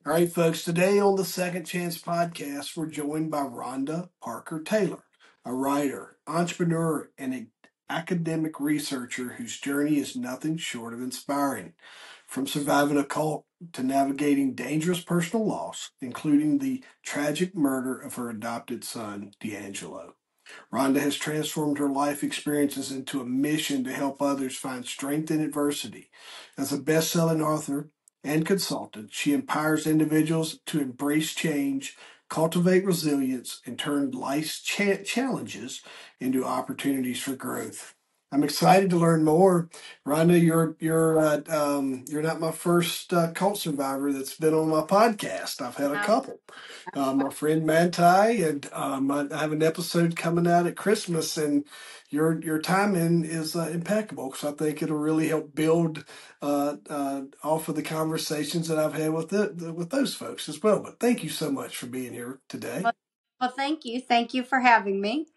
All right, folks, today on the Second Chance podcast, we're joined by Rhonda Parker Taylor, a writer, entrepreneur, and an academic researcher whose journey is nothing short of inspiring. From surviving a cult to navigating dangerous personal loss, including the tragic murder of her adopted son, D'Angelo. Rhonda has transformed her life experiences into a mission to help others find strength in adversity. As a best selling author and consultant, she empowers individuals to embrace change, cultivate resilience, and turn life's challenges into opportunities for growth. I'm excited to learn more. Rhonda, you're not my first cult survivor that's been on my podcast. I've had a Oh, couple. My friend Manti, and I have an episode coming out at Christmas, and your timing is impeccable because I think it'll really help build off of the conversations that I've had with those folks as well. But thank you so much for being here today. well, well, thank you. Thank you for having me.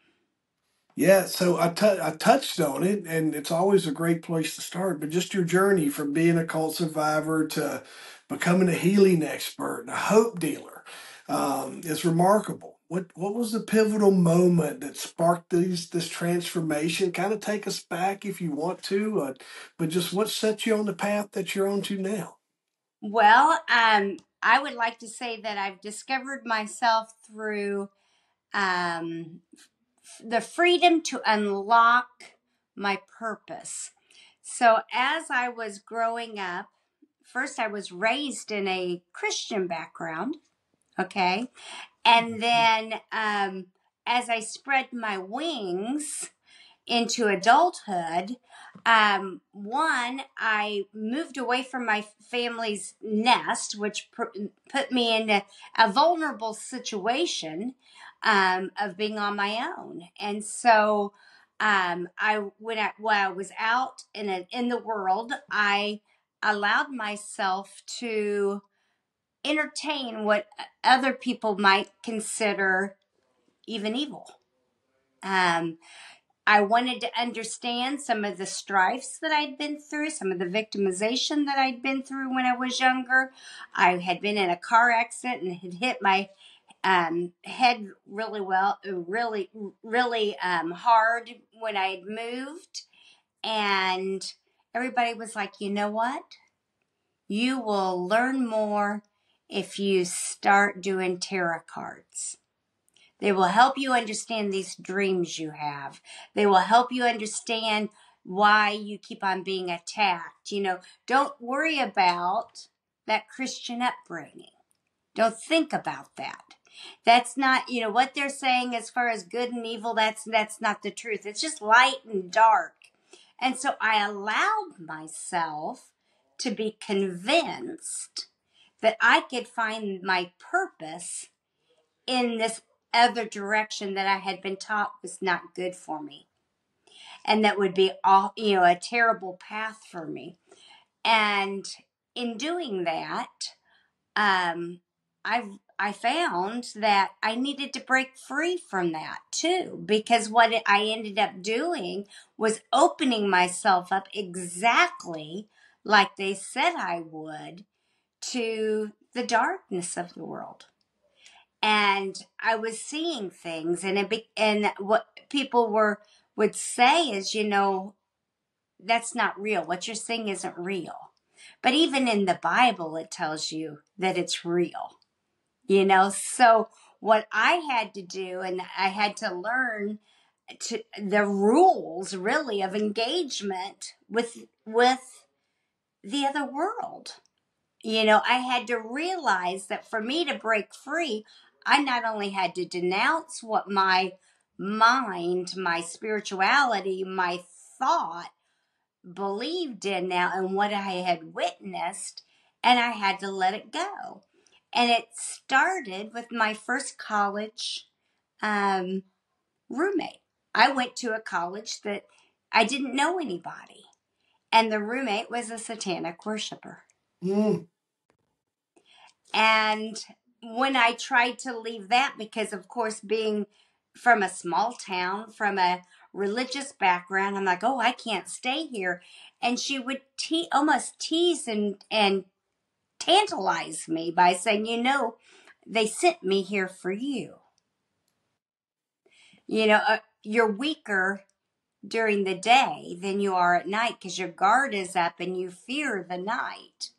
Yeah, so I touched on it, and it's always a great place to start. But just your journey from being a cult survivor to becoming a healing expert and a hope dealer is remarkable. What was the pivotal moment that sparked this transformation? Kind of take us back if you want to, but just what set you on the path that you're on to now? Well, I would like to say that I've discovered myself through um, the freedom to unlock my purpose. So, as I was growing up, first I was raised in a Christian background, okay? And then as I spread my wings, into adulthood, one, I moved away from my family's nest, which put me in a vulnerable situation of being on my own. And so, while I was out in the world, I allowed myself to entertain what other people might consider even evil. Um, I wanted to understand some of the strifes that I'd been through, some of the victimization that I'd been through when I was younger. I had been in a car accident and had hit my head really hard when I had moved. And everybody was like, you know what? You will learn more if you start doing tarot cards. They will help you understand these dreams you have. They will help you understand why you keep on being attacked. Don't worry about that Christian upbringing. Don't think about that. That's not, what they're saying as far as good and evil, that's not the truth. It's just light and dark. And so I allowed myself to be convinced that I could find my purpose in this other direction that I had been taught was not good for me, and that would be a terrible path for me. And in doing that, I found that I needed to break free from that too, because what I ended up doing was opening myself up exactly like they said I would to the darkness of the world. And I was seeing things, and what people would say is, that's not real. What you're seeing isn't real. But even in the Bible, it tells you that it's real. So what I had to do, and I had to learn the rules really of engagement with the other world. I had to realize that for me to break free, I not only had to denounce what my mind, my spirituality, my thought believed in now and what I had witnessed, and I had to let it go. And it started with my first college roommate. I went to a college that I didn't know anybody, and the roommate was a satanic worshiper. Mm. And when I tried to leave that, because of course, being from a small town, from a religious background, I'm like, oh, I can't stay here. And she would almost tease and tantalize me by saying, they sent me here for you. You're weaker during the day than you are at night because your guard is up and you fear the night.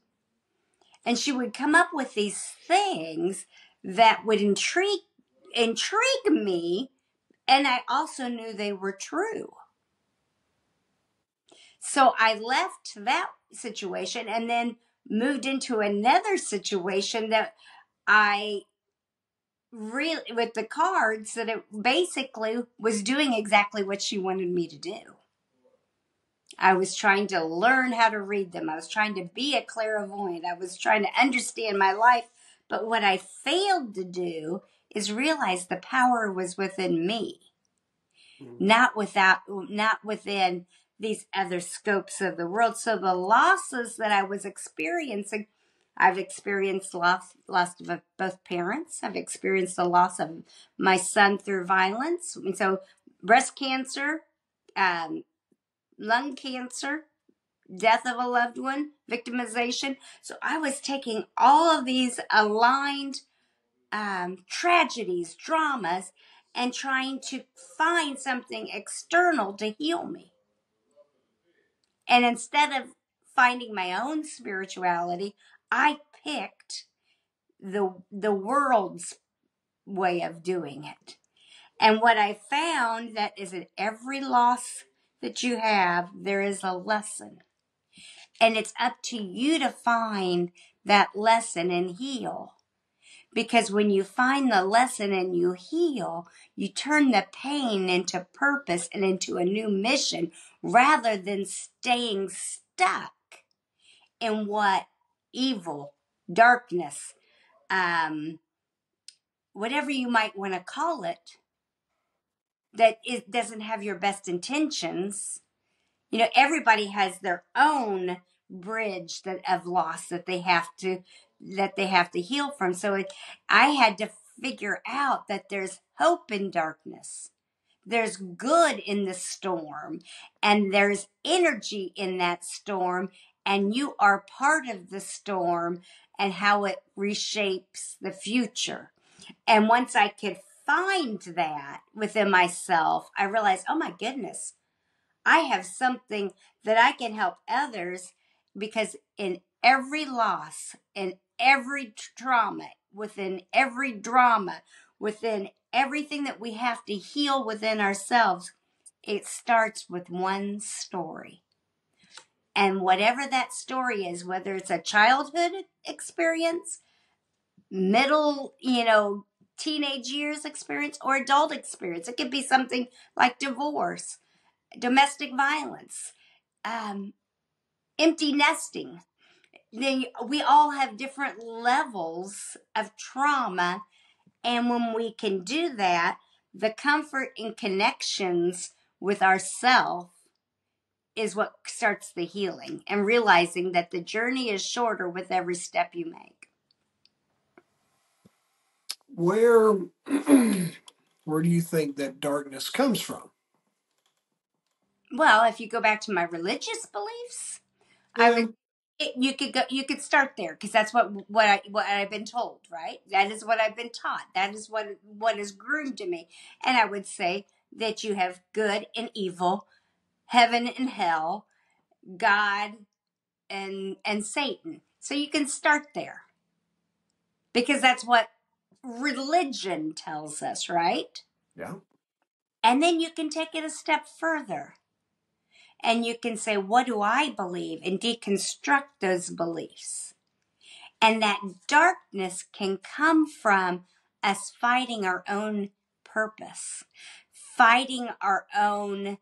And she would come up with these things that would intrigue me, and I also knew they were true. So I left that situation and then moved into another situation that I really, with the cards, that it basically was doing exactly what she wanted me to do. I was trying to learn how to read them. I was trying to be a clairvoyant. I was trying to understand my life. But what I failed to do is realize the power was within me, not within these other scopes of the world. So the losses that I was experiencing, I've experienced loss of both parents. I've experienced the loss of my son through violence. And so breast cancer, lung cancer, death of a loved one, victimization. So I was taking all of these aligned tragedies, dramas, and trying to find something external to heal me. And instead of finding my own spirituality, I picked the world's way of doing it. And what I found that is in every loss that you have, there is a lesson. And it's up to you to find that lesson and heal. Because when you find the lesson and you heal, you turn the pain into purpose and into a new mission rather than staying stuck in what evil, darkness, whatever you might want to call it, that it doesn't have your best intentions. Everybody has their own bridge of loss that they have to heal from. So I had to figure out that there's hope in darkness. There's good in the storm, and there's energy in that storm, and you are part of the storm and how it reshapes the future. And once I could find that within myself, I realized, oh my goodness, I have something that I can help others, because in every loss, in every trauma, within every drama, within everything that we have to heal within ourselves, it starts with one story. And whatever that story is, whether it's a childhood experience, middle, teenage years experience, or adult experience, it could be something like divorce, domestic violence, empty nesting. We all have different levels of trauma. And when we can do that, the comfort and connections with ourself is what starts the healing, and realizing that the journey is shorter with every step you make. Where where do you think that darkness comes from? Well, if you go back to my religious beliefs, Yeah. you could start there, because that's what I've been told, right? That is what I've been taught. That is what is groomed to me. And I would say that you have good and evil, heaven and hell, God and Satan. So you can start there, because that's what religion tells us, right? Yeah. And then you can take it a step further. And you can say, what do I believe? And deconstruct those beliefs. And that darkness can come from us fighting our own purpose, fighting our own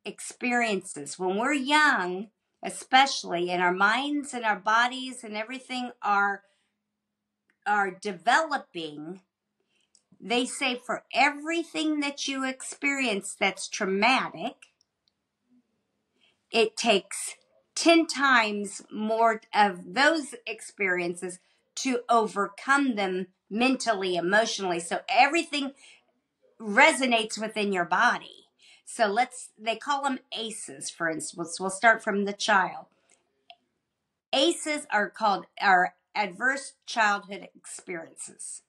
experiences. When we're young, especially, and our minds and our bodies and everything are developing, they say for everything that you experience that's traumatic, it takes 10 times more of those experiences to overcome them mentally, emotionally. So everything resonates within your body. So they call them ACEs, for instance. We'll start from the child. ACEs are adverse childhood experiences.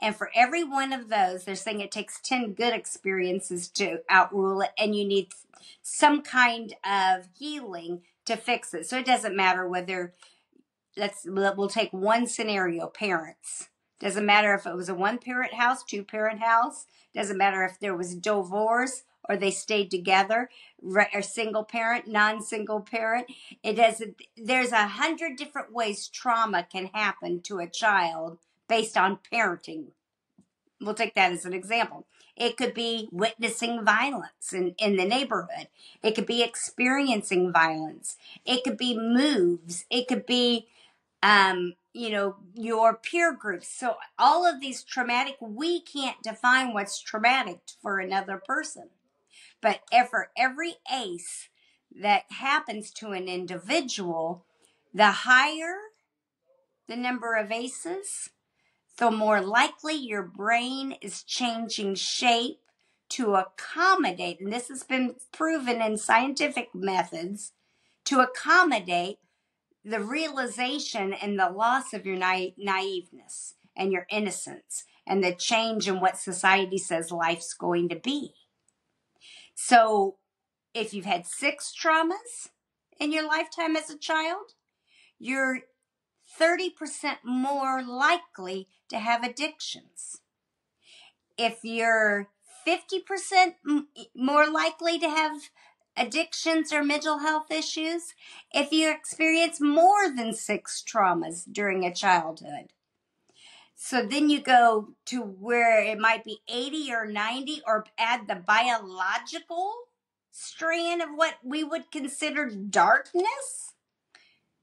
And for every one of those, they're saying it takes 10 good experiences to outrule it, and you need some kind of healing to fix it. So it doesn't matter whether, we'll take one scenario, parents. Doesn't matter if it was a one-parent house, two-parent house. Doesn't matter if there was divorce or they stayed together, or single parent, non-single parent. It doesn't. There's 100 different ways trauma can happen to a child based on parenting. We'll take that as an example. It could be witnessing violence in the neighborhood. It could be experiencing violence. It could be moves. It could be, your peer groups. So all of these traumatic, we can't define what's traumatic for another person. But for every ACE that happens to an individual, the higher the number of ACEs, the more likely your brain is changing shape to accommodate, and this has been proven in scientific methods, to accommodate the realization and the loss of your naiveness and your innocence and the change in what society says life's going to be. So if you've had 6 traumas in your lifetime as a child, you're 30% more likely to have addictions. If you're 50% more likely to have addictions or mental health issues, if you experience more than 6 traumas during a childhood. So then you go to where it might be 80 or 90, or add the biological strand of what we would consider darkness.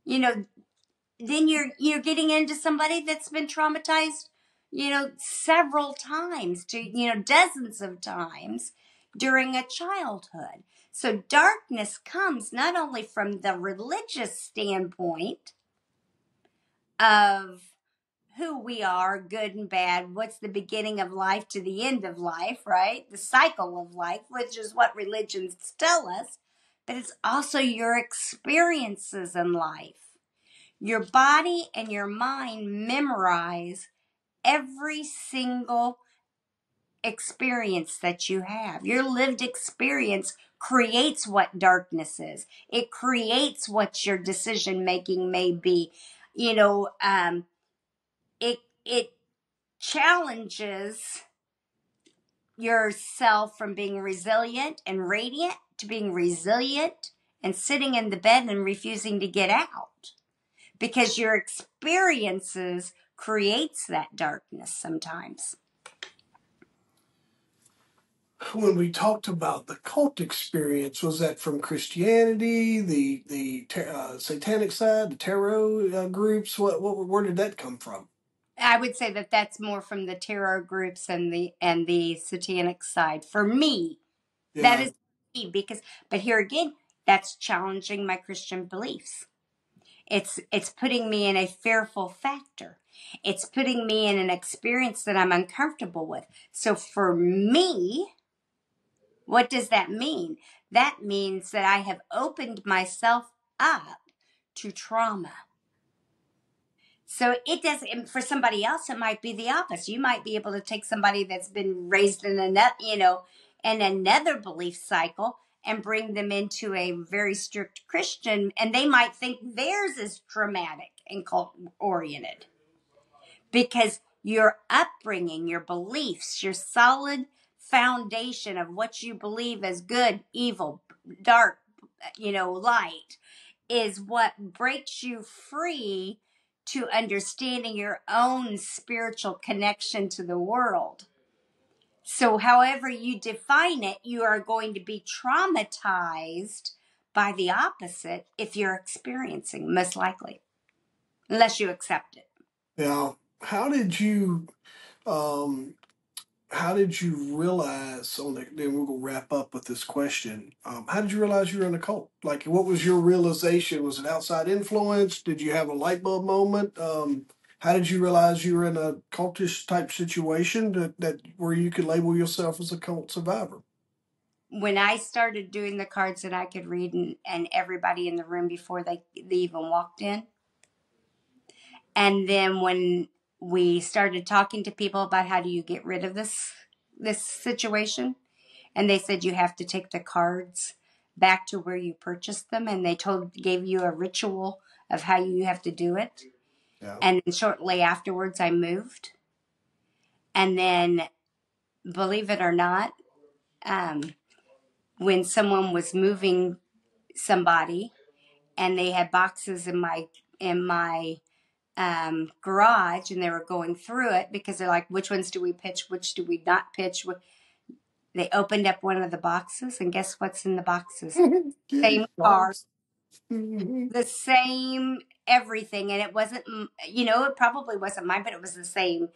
Then you're getting into somebody that's been traumatized, several times, to dozens of times during a childhood. So darkness comes not only from the religious standpoint of who we are, good and bad, what's the beginning of life to the end of life, right? The cycle of life, which is what religions tell us, but it's also your experiences in life. Your body and your mind memorize every single experience that you have. Your lived experience creates what darkness is. It creates what your decision making may be. It challenges yourself from being resilient and radiant to being resilient and sitting in the bed and refusing to get out. Because your experiences creates that darkness sometimes. When we talked about the cult experience, was that from Christianity, the satanic side, the tarot groups? Where did that come from? I would say that that's more from the tarot groups and the satanic side. For me, that is me, but here again, that's challenging my Christian beliefs. It's putting me in a fearful factor. It's putting me in an experience that I'm uncomfortable with. So for me, what does that mean? That means that I have opened myself up to trauma. So it doesn't, for somebody else, it might be the opposite. You might be able to take somebody that's been raised in another belief cycle and bring them into a very strict Christian, and they might think theirs is traumatic and cult oriented. Because your upbringing, your beliefs, your solid foundation of what you believe as good, evil, dark, light, is what breaks you free to understanding your own spiritual connection to the world. So however you define it, you are going to be traumatized by the opposite if you're experiencing, most likely, unless you accept it. Now, how did you realize then we're gonna wrap up with this question. How did you realize you were in a cult? Like, what was your realization? Was it outside influence? Did you have a light bulb moment? How did you realize you were in a cultish type situation that where you could label yourself as a cult survivor? When I started doing the cards that I could read and everybody in the room before they even walked in, And then when we started talking to people about how do you get rid of this situation, and they said you have to take the cards back to where you purchased them, and they gave you a ritual of how you have to do it. Yeah. And then shortly afterwards, I moved. And then, believe it or not, um, when someone was moving somebody, and they had boxes in my garage, and they were going through it because they're like, which ones do we pitch? Which do we not pitch? They opened up one of the boxes, and guess what's in the boxes? Kitty Same car, cards. Mm-hmm. the same everything. And it wasn't, it probably wasn't mine, but it was the same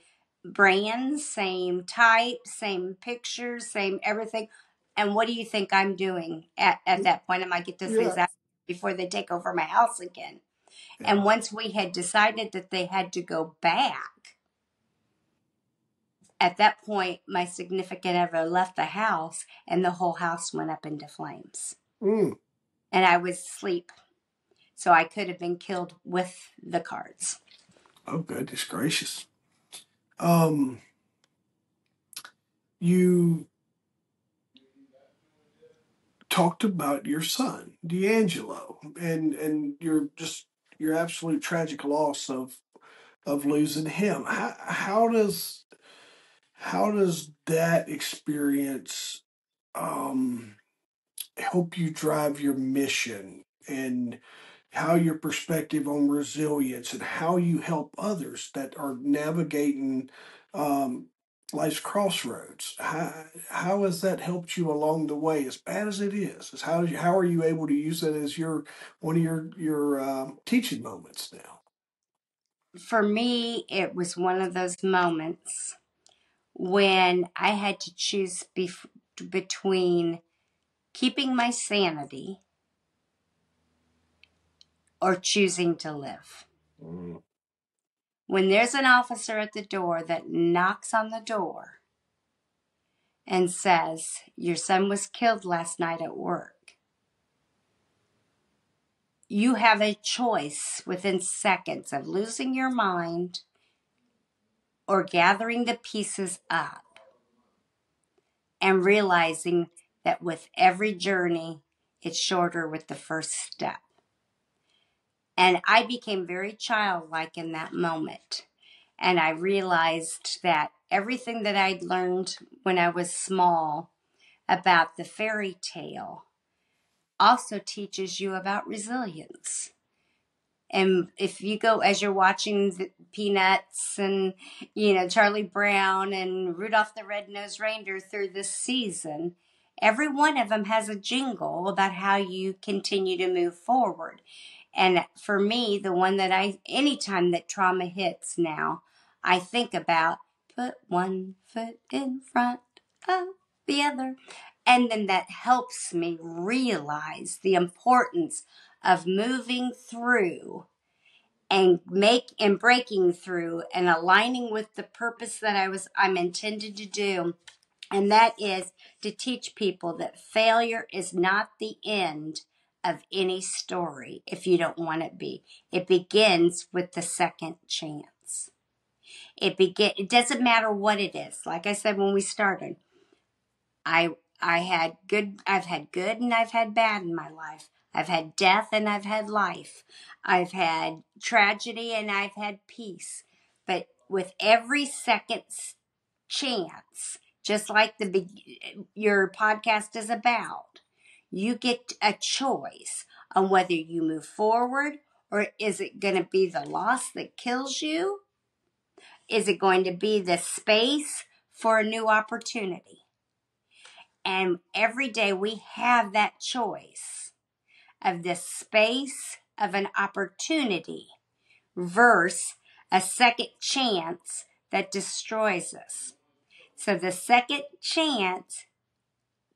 brand, same type, same pictures, same everything. And what do you think I'm doing at that point? I might get those things Yeah. out before they take over my house again. Yeah. And once we had decided that they had to go back, at that point, my significant other left the house, and the whole house went up into flames. Mm. And I was asleep. So I could have been killed with the cards. Oh, goodness gracious. Um, you talked about your son, D'Angelo, and your absolute tragic loss of losing him. How does that experience um, help you drive your mission, and how your perspective on resilience and how you help others that are navigating um, life's crossroads? How has that helped you along the way, as bad as it is? How are you able to use that as one of your teaching moments now? For me, it was one of those moments when I had to choose between keeping my sanity or choosing to live. Mm. When there's an officer at the door that knocks on the door and says, your son was killed last night at work, you have a choice within seconds of losing your mind or gathering the pieces up and realizing that with every journey, it's shorter with the first step. And I became very childlike in that moment. And I realized that everything that I'd learned when I was small about the fairy tale also teaches you about resilience. And if you go, as you're watching the Peanuts and, Charlie Brown and Rudolph the Red-Nosed Reindeer through this season, every one of them has a jingle about how you continue to move forward. And for me, the one that anytime that trauma hits now, I think about put one foot in front of the other. And then that helps me realize the importance of moving through and breaking through and aligning with the purpose that I'm intended to do. And that is to teach people that failure is not the end of any story if you don't want it to be. It begins with the second chance. It doesn't matter what it is. Like I said when we started, I've had good and I've had bad in my life. I've had death and I've had life. I've had tragedy and I've had peace. But with every second chance, just like your podcast is about, you get a choice on whether you move forward, or is it going to be the loss that kills you? Is it going to be the space for a new opportunity? And every day we have that choice of the space of an opportunity versus a second chance that destroys us. So the second chance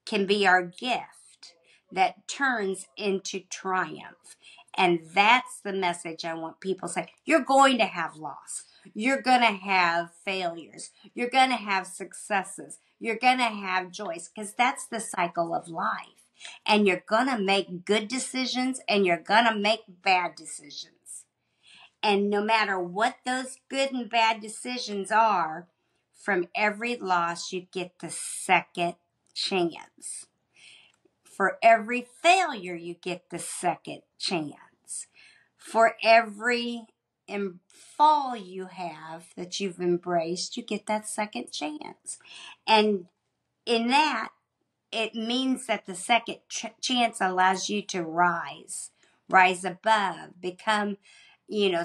can be our gift that turns into triumph. And that's the message I want people to say. You're going to have loss. You're going to have failures. You're going to have successes. You're going to have joys, because that's the cycle of life. And you're going to make good decisions and you're going to make bad decisions. And no matter what those good and bad decisions are, from every loss, you get the second chance. For every failure, you get the second chance. For every fall you have that you've embraced, you get that second chance. And in that, it means that the second chance allows you to rise above, become,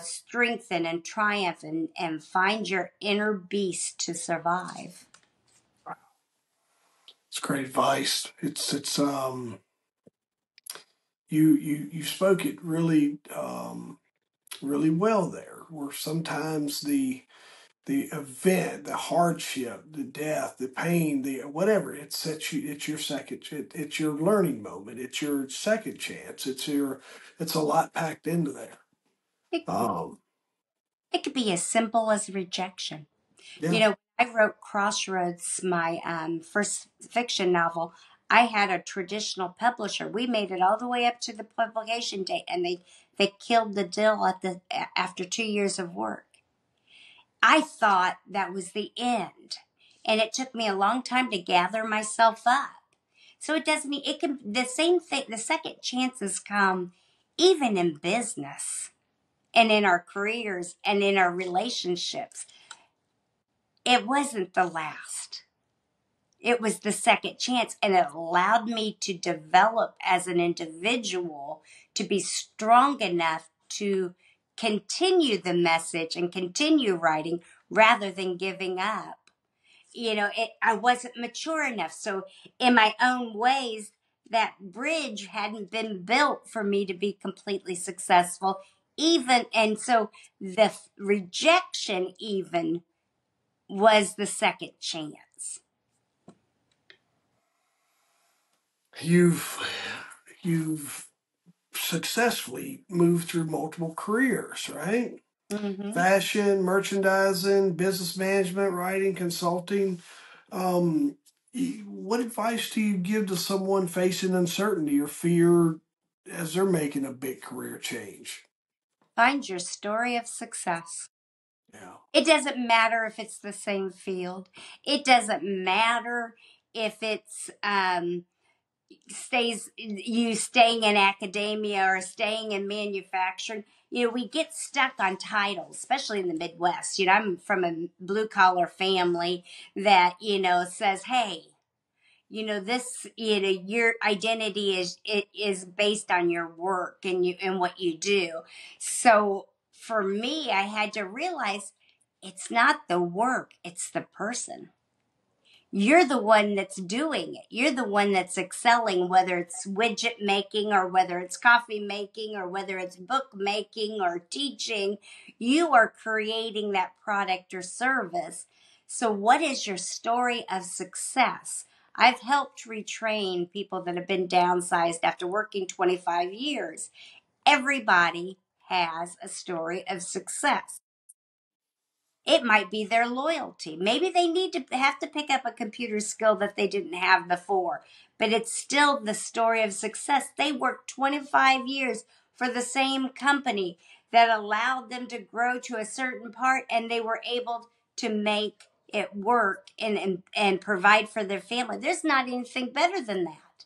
strengthen and triumph and find your inner beast to survive. It's great advice. You spoke it really really well there. Where sometimes the event, the hardship, the death, the pain, the whatever, it's your second, it's your learning moment, it's your second chance, it's a lot packed into there. It, Um, it could be as simple as rejection. yeah, I wrote Crossroads, my first fiction novel. I had a traditional publisher. We made it all the way up to the publication date, and they killed the deal after 2 years of work. I thought that was the end, and it took me a long time to gather myself up. So it doesn't. It can the same thing. The second chances come, even in business and in our careers and in our relationships. It wasn't the last. It was the second chance, and it allowed me to develop as an individual to be strong enough to continue the message and continue writing rather than giving up. I wasn't mature enough. So in my own ways, that bridge hadn't been built for me to be completely successful. And so the rejection even was the second chance. you've you've successfully moved through multiple careers, right? Mm-hmm. Fashion, merchandising, business management, writing, consulting. Um, what advice do you give to someone facing uncertainty or fear as they're making a big career change? Find your story of success. Yeah. It doesn't matter if it's the same field. It doesn't matter if it's staying in academia or staying in manufacturing. We get stuck on titles, especially in the Midwest. I'm from a blue collar family that says, hey, this, your identity is based on your work and what you do. So for me, I had to realize it's not the work, it's the person. You're the one that's doing it. You're the one that's excelling, whether it's widget making or whether it's coffee making or whether it's book making or teaching. You are creating that product or service. So what is your story of success? I've helped retrain people that have been downsized after working 25 years. Everybody has a story of success. It might be their loyalty. Maybe they need to have to pick up a computer skill that they didn't have before, but it's still the story of success. They worked 25 years for the same company that allowed them to grow to a certain part, and they were able to make it work and provide for their family. There's not anything better than that.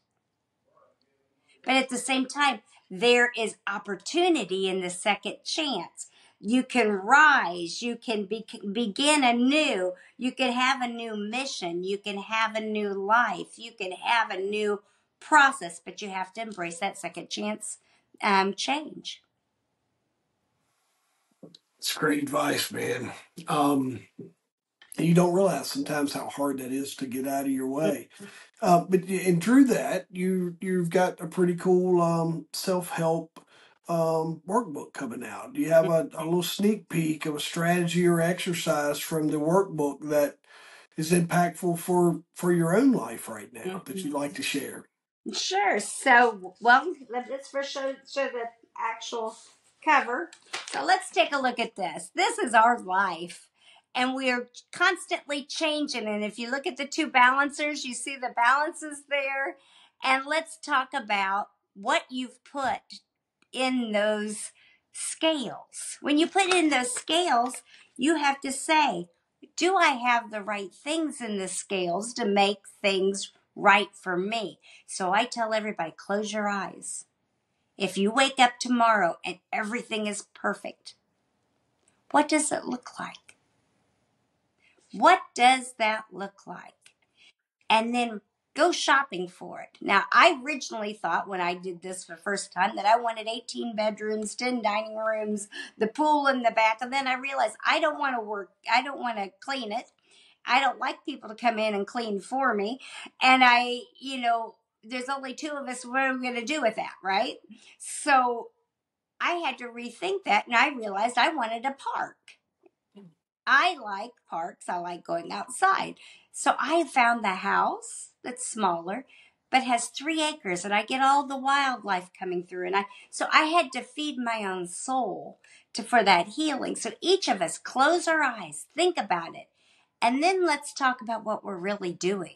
But at the same time, there is opportunity in the second chance. You can rise. You can begin anew. You can have a new mission. You can have a new life. You can have a new process, but you have to embrace that second chance change. It's great advice, man. Um, you don't realize sometimes how hard that is to get out of your way. But and through that, you've got a pretty cool self help workbook coming out. Do you have a little sneak peek of a strategy or exercise from the workbook that is impactful for your own life right now that you'd like to share? Sure. So, well, let's first show the actual cover. So let's take a look at this. This is our life. And we're constantly changing. And if you look at the two balancers, you see the balances there. And let's talk about what you've put in those scales. When you put in those scales, you have to say, do I have the right things in the scales to make things right for me? So I tell everybody, close your eyes. If you wake up tomorrow and everything is perfect, what does it look like? What does that look like? And then go shopping for it. Now, I originally thought when I did this for the first time that I wanted 18 bedrooms, 10 dining rooms, the pool in the back. And then I realized I don't want to clean it. I don't like people to come in and clean for me. And there's only two of us. What are we going to do with that, right? So I had to rethink that, and I realized I wanted a park. I like parks. I like going outside. So I found the house that's smaller, but has 3 acres, and I get all the wildlife coming through. So I had to feed my own soul for that healing. So each of us close our eyes, think about it, and then let's talk about what we're really doing.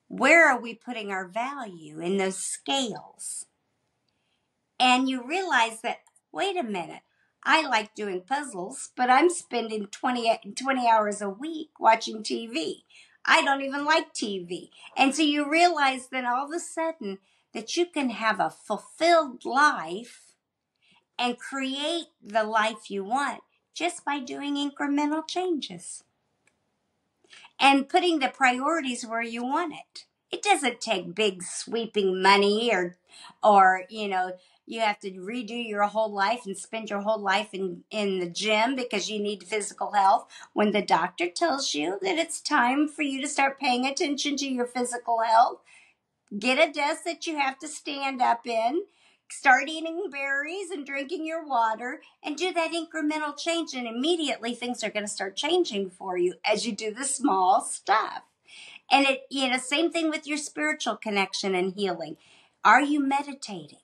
Where are we putting our value in those scales? And you realize that, wait a minute, I like doing puzzles, but I'm spending 20 hours a week watching TV. I don't even like TV. And so you realize then all of a sudden that you can have a fulfilled life and create the life you want just by doing incremental changes and putting the priorities where you want it. It doesn't take big sweeping money or you have to redo your whole life and spend your whole life in the gym because you need physical health. When the doctor tells you that it's time for you to start paying attention to your physical health, get a desk that you have to stand up in, start eating berries and drinking your water, and do that incremental change, and immediately things are going to start changing for you as you do the small stuff. And same thing with your spiritual connection and healing. Are you meditating?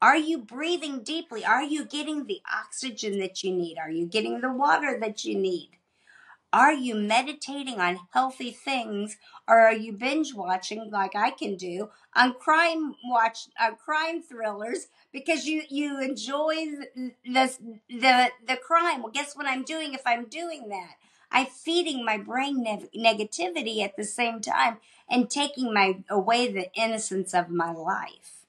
Are you breathing deeply? Are you getting the oxygen that you need? Are you getting the water that you need? Are you meditating on healthy things, or are you binge watching like I can do on crime thrillers because you enjoy the crime? Well, guess what I'm doing if I'm doing that? I'm feeding my brain negativity at the same time and taking away the innocence of my life,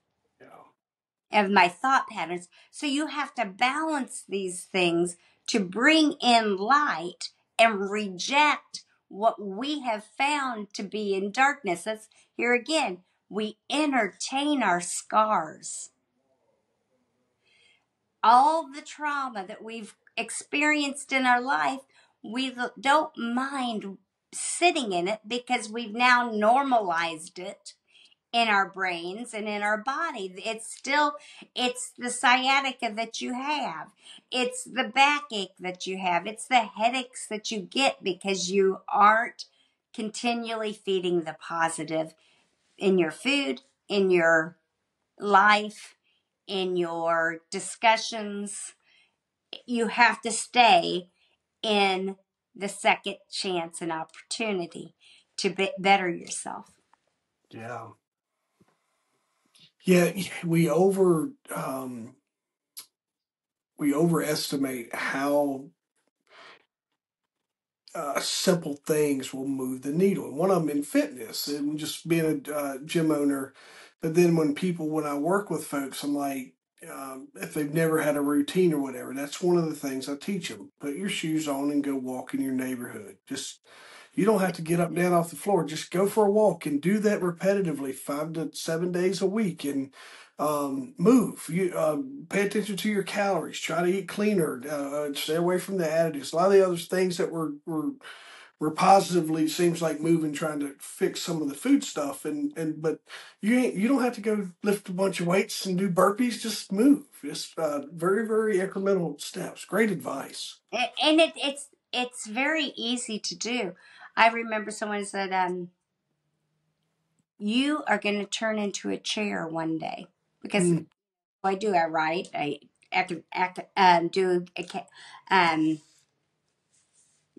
of my thought patterns. So you have to balance these things to bring in light and reject what we have found to be in darkness. That's here again. We entertain our scars. All the trauma that we've experienced in our life, we don't mind sitting in it because we've now normalized it in our brains and in our body. It's the sciatica that you have. It's the backache that you have. It's the headaches that you get because you aren't continually feeding the positive in your food, in your life, in your discussions. You have to stay in the second chance and opportunity to better yourself. Yeah. Yeah, we overestimate how simple things will move the needle. And one of them in fitness and just being a gym owner. But then when I work with folks, I'm like, if they've never had a routine or whatever, that's one of the things I teach them. Put your shoes on and go walk in your neighborhood. You don't have to get up and down off the floor. Just go for a walk and do that repetitively 5 to 7 days a week and move. You pay attention to your calories. Try to eat cleaner. Stay away from the additives. A lot of the other things that we're positively seems like moving, trying to fix some of the food stuff. But you don't have to go lift a bunch of weights and do burpees. Just move. Just very very incremental steps. Great advice. And it's very easy to do. I remember someone said, "You are going to turn into a chair one day," because I do. I write.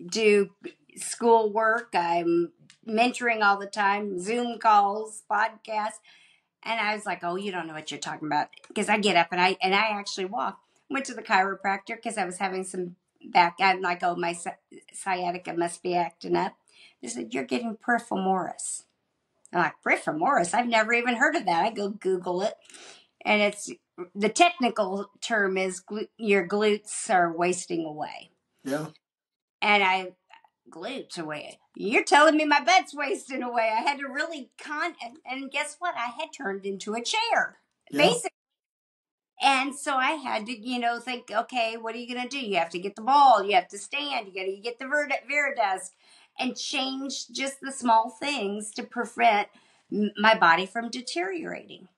Do school work. I'm mentoring all the time. Zoom calls, podcasts, and I was like, "Oh, you don't know what you're talking about," because I get up and I actually walk. Went to the chiropractor because I was having some back. I'm like, oh, my sciatica must be acting up. They said, you're getting piriformis. I'm like, piriformis? I've never even heard of that. I go Google it. And it's the technical term is your glutes are wasting away. Yeah. And I glutes away. You're telling me my butt's wasting away. I had to really and guess what? I had turned into a chair, Yeah. basically. And so I had to, think, okay, what are you going to do? You have to get the ball. You have to stand. You got to get the Veridesk and change just the small things to prevent my body from deteriorating.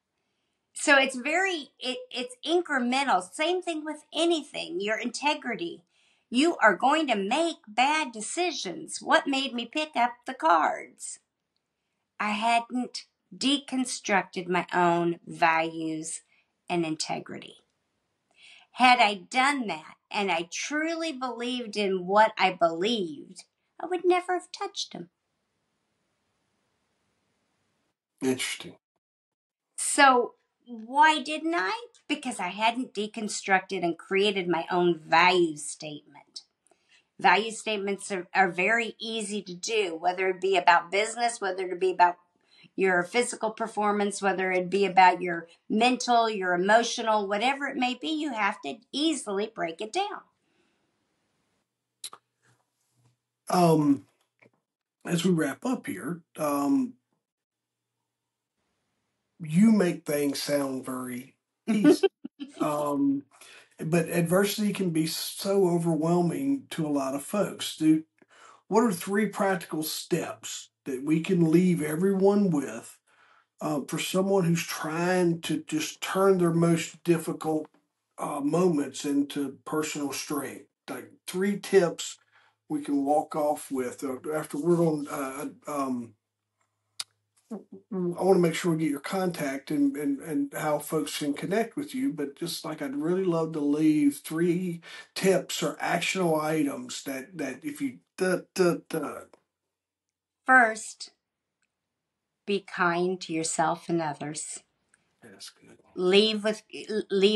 So it's it's incremental. Same thing with anything, your integrity. You are going to make bad decisions. What made me pick up the cards? I hadn't deconstructed my own values and integrity. Had I done that and I truly believed in what I believed, I would never have touched them. Interesting. So why didn't I? Because I hadn't deconstructed and created my own value statement. Value statements are very easy to do, whether it be about business, whether it be about your physical performance, whether it be about your mental, your emotional, whatever it may be, you have to easily break it down. As we wrap up here, you make things sound very easy. But adversity can be so overwhelming to a lot of folks. What are 3 practical steps that we can leave everyone with for someone who's trying to just turn their most difficult moments into personal strength? Like 3 tips we can walk off with after we're on. I want to make sure we get your contact and how folks can connect with you. But just like I'd really love to leave 3 tips or actionable items that if you First, be kind to yourself and others. That's good. Leave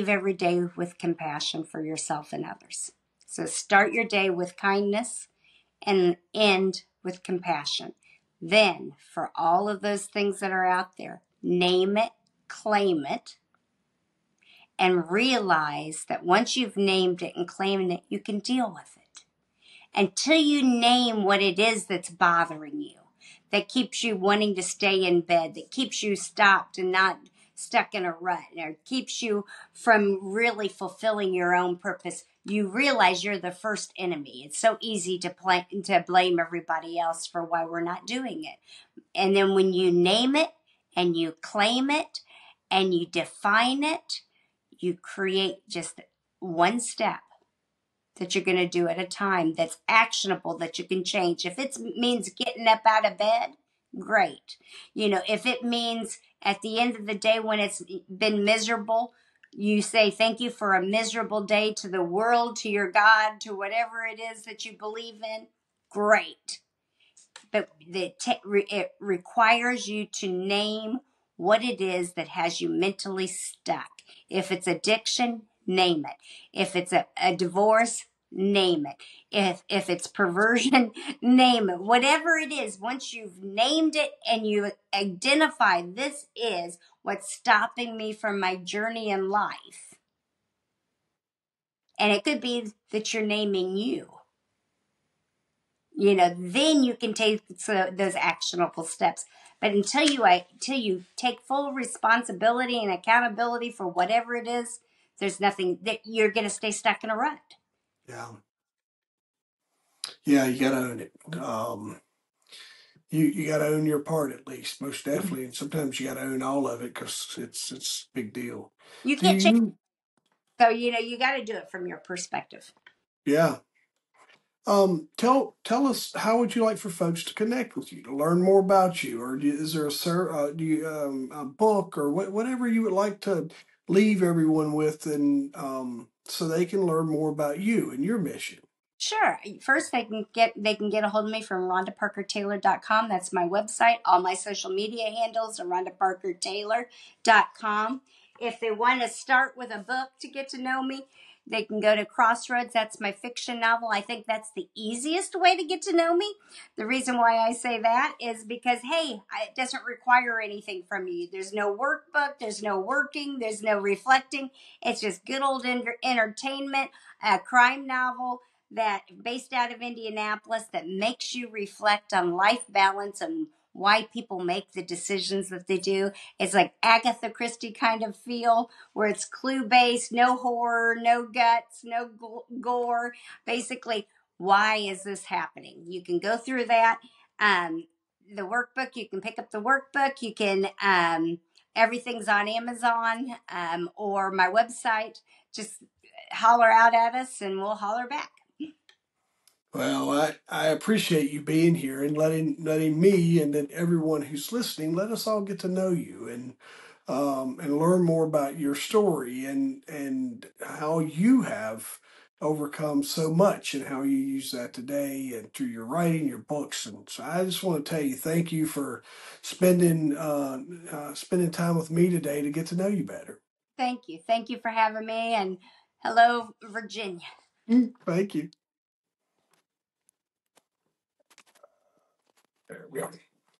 every day with compassion for yourself and others. So start your day with kindness and end with compassion. Then, for all of those things that are out there, name it, claim it, and realize that once you've named it and claimed it, you can deal with it. Until you name what it is that's bothering you, that keeps you wanting to stay in bed, that keeps you stopped and not stuck in a rut, or keeps you from really fulfilling your own purpose, you realize you're the first enemy. It's so easy to blame everybody else for why we're not doing it. And then when you name it and you claim it and you define it, you create just one step that you're going to do at a time that's actionable, that you can change. If it means getting up out of bed, great. If it means at the end of the day when it's been miserable, you say thank you for a miserable day to the world, to your God, to whatever it is that you believe in, great. But it requires you to name what it is that has you mentally stuck. If it's addiction, name it. If it's a divorce, name it. If it's perversion, name it. Whatever it is, once you've named it and you identify this is what's stopping me from my journey in life. And it could be that you're naming you. Then you can take those actionable steps. But until you take full responsibility and accountability for whatever it is, there's nothing that you're going to stay stuck in a rut. Yeah. Yeah, you got to own it. You got to own your part at least, most definitely. And sometimes you got to own all of it because it's a big deal. You Do can't change. you? So, you got to do it from your perspective. Yeah. Tell us, how would you like for folks to connect with you, to learn more about you, or is there a book or whatever you would like to leave everyone with, and so they can learn more about you and your mission? Sure. First, they can get a hold of me from RhondaParkerTaylor.com. That's my website. All my social media handles are RhondaParkerTaylor.com. If they want to start with a book to get to know me, They can go to Crossroads. That's my fiction novel. I think that's the easiest way to get to know me. The reason why I say that is because, hey, it doesn't require anything from you. There's no workbook, there's no working, there's no reflecting. It's just good old entertainment, a crime novel that based out of Indianapolis that makes you reflect on life balance and why people make the decisions that they do. It's like Agatha Christie kind of feel where it's clue based, no horror, no guts, no gore. Basically, why is this happening? You can go through that. The workbook, you can pick up the workbook. You can, everything's on Amazon or my website. Just holler out at us and we'll holler back. Well, I appreciate you being here and letting me and then everyone who's listening, let us all get to know you and learn more about your story and how you have overcome so much and how you use that today and through your writing, your books. And so I just want to tell you thank you for spending time with me today to get to know you better. Thank you. Thank you for having me. And hello, Virginia. Thank you. There we are.